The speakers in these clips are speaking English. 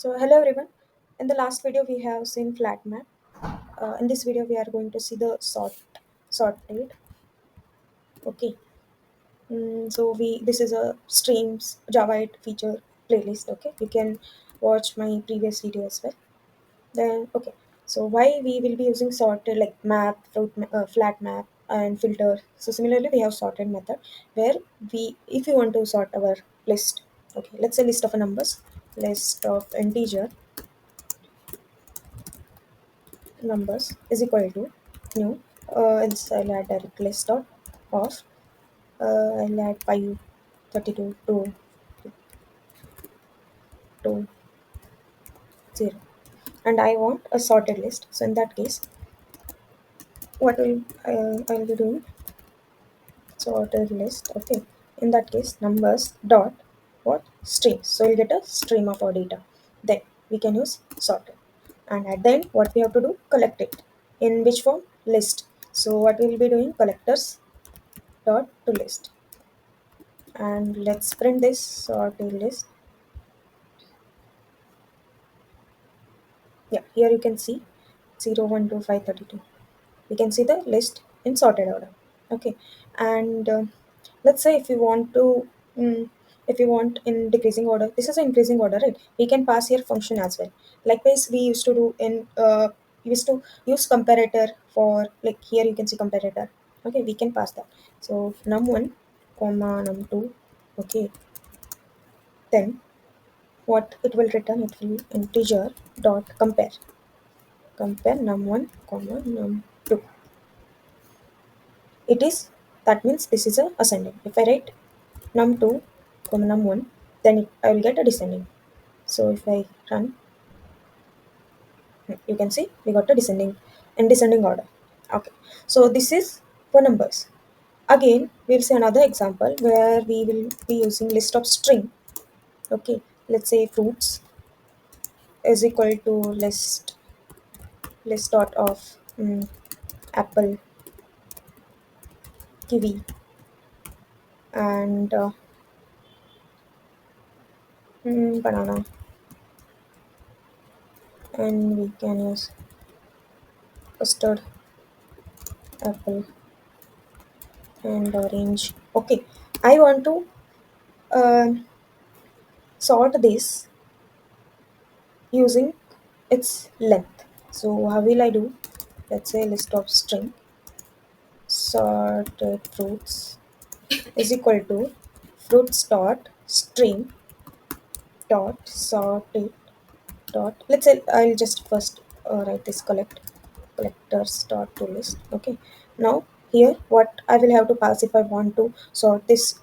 So hello everyone. In the last video we have seen flat map. In this video we are going to see the sorted. Okay. So we this is a streams Java 8 feature playlist. Okay. You can watch my previous video as well. Then okay. So why we will be using sorted like map, flat map, and filter. So similarly we have sorted method where we if you want to sort our list. Okay. Let's say list of numbers, list of integer numbers is equal to new else I'll add direct list of I'll add 5 32 to 0 and I want a sorted list. So in that case what will I'll be doing sorted list. Okay, in that case numbers dot what stream, so we'll get a stream of our data. Then we can use sorted, and at the end what we have to do, collect it in which form, list. So what we'll be doing, collectors dot to list, and let's print this sorted list. Yeah, here you can see 0 1 2 5 32. We can see the list in sorted order. Okay, and let's say if you want to if you want in decreasing order, this is an increasing order, right? We can pass here function as well. Likewise we used to do in used to use comparator for, like here you can see comparator. Okay, we can pass that. So num1 comma num2. Okay, then what it will return, it will integer dot compare num1 comma num2. It is, that means this is a ascending. If I write num2 comma num1, then I will get a descending. So if I run, you can see we got a descending in descending order. Okay, so this is for numbers. Again we'll see another example where we will be using list of string. Okay, let's say fruits is equal to list dot of apple, kiwi, and banana, and we can use custard, apple, and orange. Okay, I want to uh, sort this using its length. So how will I do? Let's say list of string sorted fruits is equal to fruits dot string dot sorted dot. Let's say I'll just first write this collectors dot to list. Okay, now here what I will have to pass if I want to sort this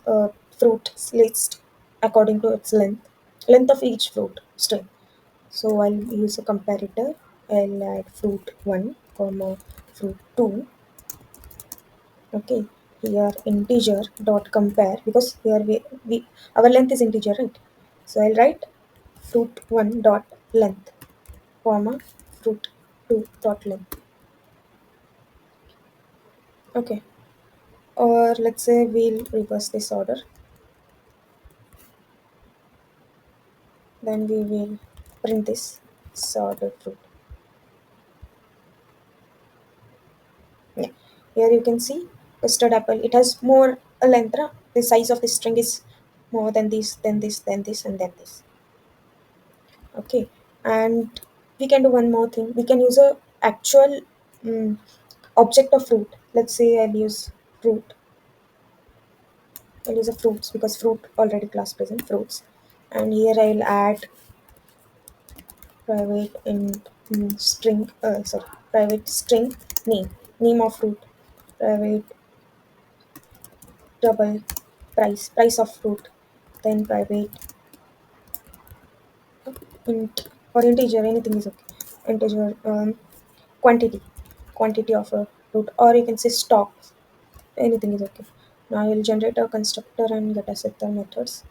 fruit list according to its length of each fruit string. So I'll use a comparator. I'll add fruit 1 comma fruit 2. Okay, here integer dot compare, because here we our length is integer, right? So I'll write fruit 1 dot length comma fruit 2 dot length. Okay, or let's say we'll reverse this order, then we will print this sorted fruit. Yeah. Here you can see custard apple, it has more a length, the size of the string is more than this, then this, then this, and then this. Okay, and we can do one more thing, we can use a actual um, object of fruit. Let's say fruit I'll use a fruits, because fruit already class present fruits, and here I'll add private in string sorry private string name of fruit, private double price of fruit, then private int or integer, anything is okay, integer quantity of a fruit, or you can say stock, anything is okay. Now I will generate a constructor and get a setter methods,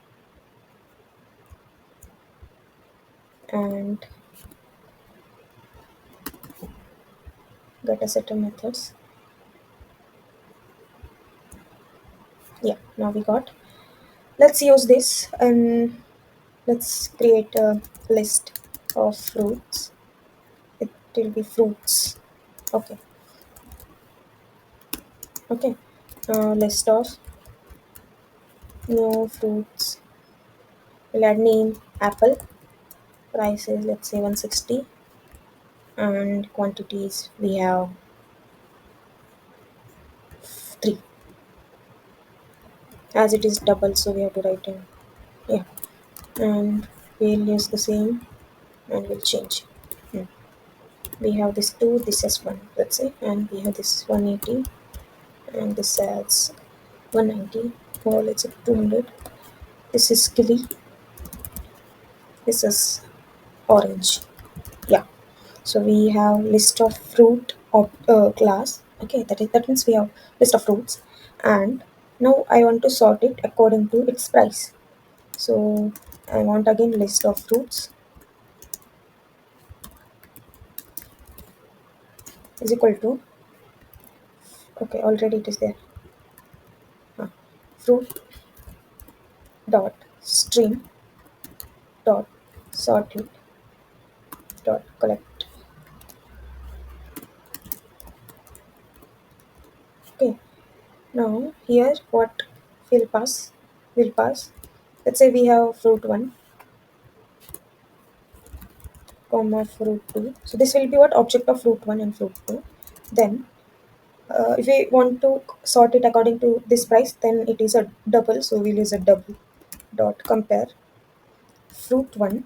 and get a setter methods. Yeah, now we got, let's use this and let's create a list. of fruits. It will be fruits. Okay. Okay. List of no fruits. We'll add name apple. Price is let's say 160, and quantities we have three. As it is double, so we have to write in. Yeah. And we'll use the same and we'll change. Hmm. We have this two, this is one, let's say, and we have this 180, and this adds 190. Or let's say 200. This is kiwi, this is orange. Yeah. So we have list of fruit of class. Okay, that means we have list of fruits, and now I want to sort it according to its price. So I want again list of fruits is equal to, okay, already it is there. uh, Fruit dot stream dot sorted dot collect. Okay, now here what will pass. Let's say we have fruit 1 comma fruit 2. So this will be what object of fruit 1 and fruit 2. Then if we want to sort it according to this price, then it is a double, so we'll use a double dot compare fruit 1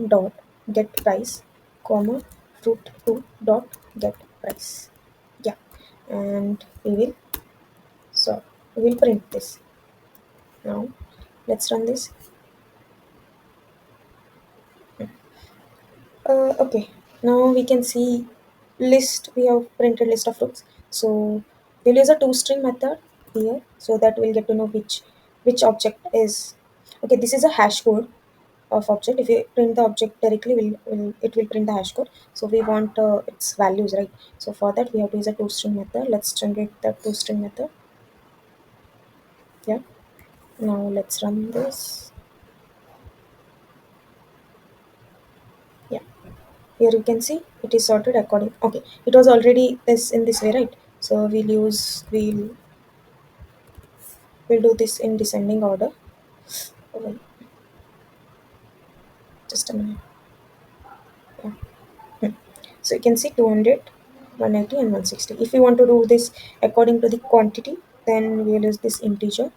dot get price comma fruit 2 dot get price. Yeah. And we will print this. Now let's run this. Okay, now we can see list. We have printed list of fruits. So we'll use a toString method here, so that we'll get to know which object is. Okay, this is a hash code of object. If you print the object directly, it will print the hash code. So we want its values, right? So for that we have to use a toString method. Let's generate the toString method. Yeah. Now let's run this. Yeah. Here you can see it is sorted according. Okay, it was already this in this way, right? So we'll do this in descending order. Oh, wait, just a minute. Yeah. Hmm. So you can see 200, 180, and 160. If you want to do this according to the quantity, then we'll use this integer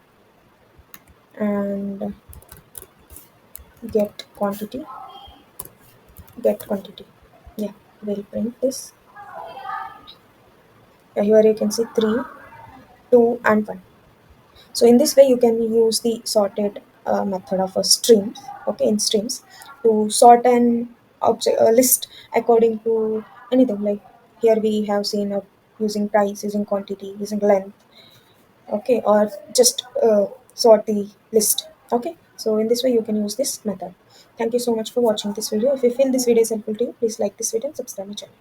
and get quantity. Get quantity. Yeah, we'll print this. Here you can see 3, 2, and 1. So in this way, you can use the sorted method of a streams. Okay, in streams to sort an object list according to anything. Like here we have seen using price, using quantity, using length. Okay, or just sort the list. Okay, so in this way you can use this method. Thank you so much for watching this video. If you feel this video is helpful to you, please like this video and subscribe my channel.